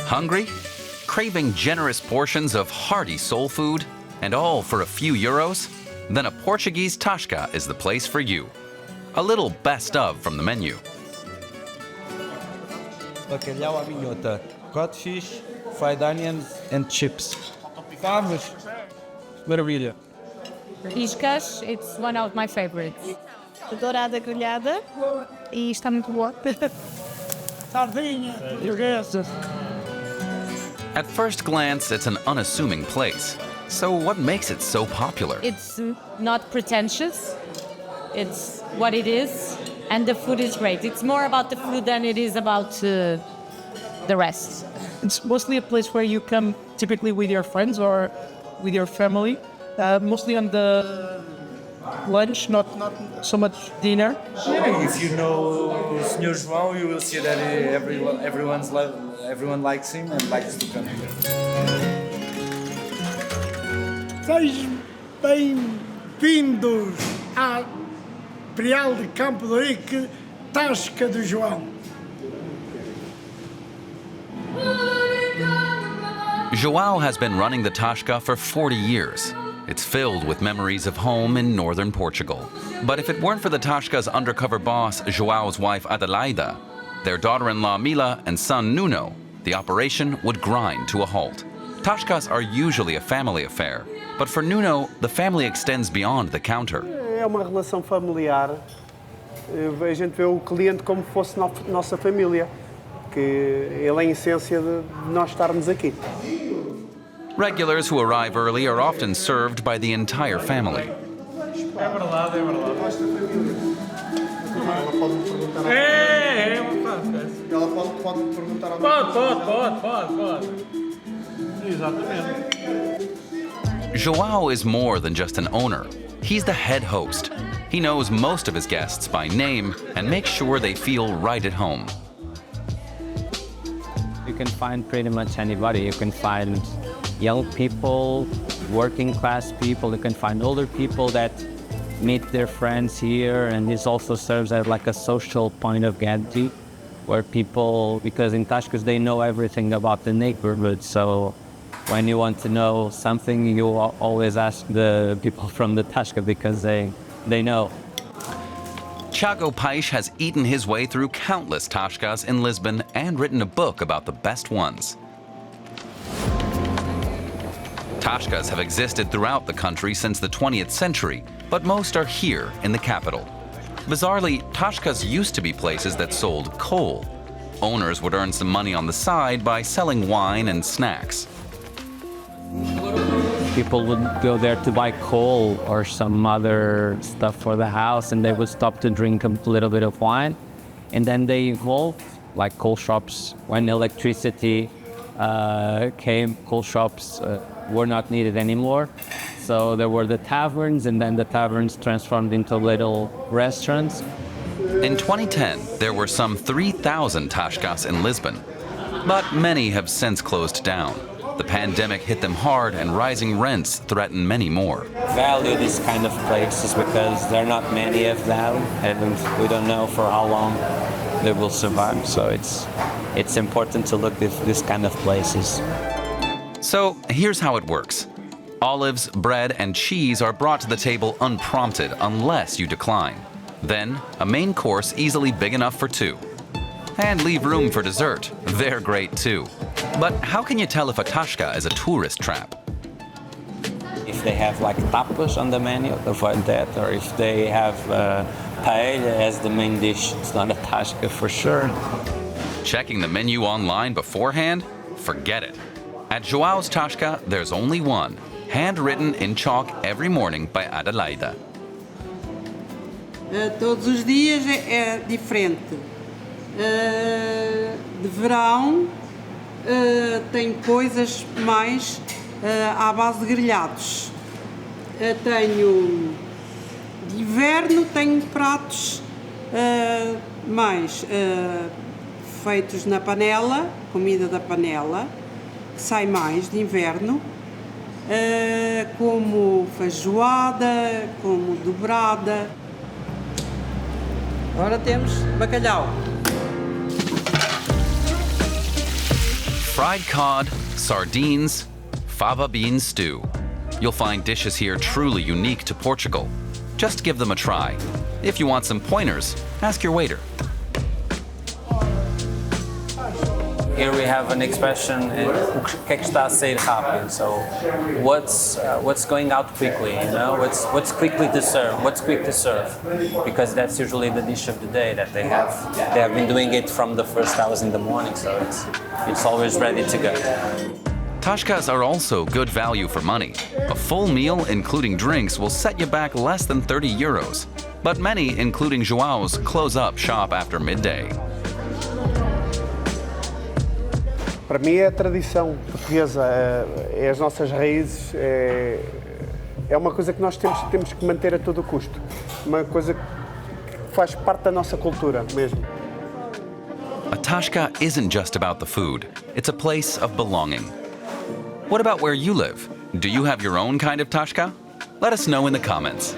Hungry? Craving generous portions of hearty soul food? And all for a few euros? Then a Portuguese Tasca is the place for you. A little best of from the menu. Bacalhau à minhota, codfish, fried onions and chips. Vamos! Maravilha. Iscas, it's one of my favorites. Dourada grelhada e está muito boa. Sardinha, At first glance, it's an unassuming place. So what makes it so popular? It's not pretentious. It's what it is, and the food is great. It's more about the food than it is about the rest. It's mostly a place where you come typically with your friends or with your family, mostly on the lunch, not so much dinner. If you know Sr. João, you will see that everyone likes him and likes to come here. Sejam bem-vindos à Imperial de Campo de Ourique, Tasca do João. João has been running the Tasca for 40 years. It's filled with memories of home in northern Portugal. But if it weren't for the Tasca's undercover boss, João's wife Adelaida, their daughter-in-law Mila and son Nuno, the operation would grind to a halt. Tascas are usually a family affair, but for Nuno, the family extends beyond the counter. É uma relação familiar. A gente vê o cliente como fosse nossa família, que ele é a essência de nós estarmos aqui. Regulars who arrive early are often served by the entire family. Ela pode perguntar Pode. Exatamente. João is more than just an owner. He's the head host. He knows most of his guests by name and makes sure they feel right at home. You can find pretty much anybody. You can find young people, working class people. You can find older people that meet their friends here, and this also serves as like a social point of entry where people, because in Tascas they know everything about the neighborhood, so when you want to know something, you always ask the people from the Tasca because they know. Thiago Paes has eaten his way through countless Tascas in Lisbon and written a book about the best ones. Tascas have existed throughout the country since the 20th century, but most are here in the capital. Bizarrely, Tascas used to be places that sold coal. Owners would earn some money on the side by selling wine and snacks. People would go there to buy coal or some other stuff for the house, and they would stop to drink a little bit of wine. And then they evolved, like coal shops. When electricity came, coal shops were not needed anymore. So there were the taverns, and then the taverns transformed into little restaurants. In 2010, there were some 3,000 Tascas in Lisbon, but many have since closed down. The pandemic hit them hard, and rising rents threaten many more. Value these kind of places because there are not many of them, and we don't know for how long they will survive. So it's important to look at these kind of places. So here's how it works. Olives, bread, and cheese are brought to the table unprompted unless you decline. Then, a main course easily big enough for two. And leave room for dessert. They're great too. But how can you tell if a Tasca is a tourist trap? If they have like tapas on the menu, avoid that. Or if they have paella as the main dish, it's not a Tasca for sure. Checking the menu online beforehand? Forget it. At João's Tasca, there's only one, handwritten in chalk every morning by Adelaida. Todos os dias é diferente. De verão tem coisas mais à base de grelhados. Tenho de inverno tenho pratos mais feitos na panela, comida da panela, que sai mais de inverno, como feijoada, como dobrada. Agora temos bacalhau. fried cod, sardines, fava bean stew. You'll find dishes here truly unique to Portugal. Just give them a try. If you want some pointers, ask your waiter. Here we have an expression, o que é que está a sair rápido? So, what's going out quickly? You know, what's quickly to serve? What's quick to serve? Because that's usually the dish of the day that they have. They have been doing it from the first hours in the morning, so it's always ready to go. Tascas are also good value for money. A full meal, including drinks, will set you back less than 30 euros. But many, including Joao's, close up shop after midday. Para mim é a tradição portuguesa, é as nossas raízes, é uma coisa que nós temos que manter a todo custo. Uma coisa que faz parte da nossa cultura mesmo. A tasca isn't just about the food. It's a place of belonging. What about where you live? Do you have your own kind of tasca? Let us know in the comments.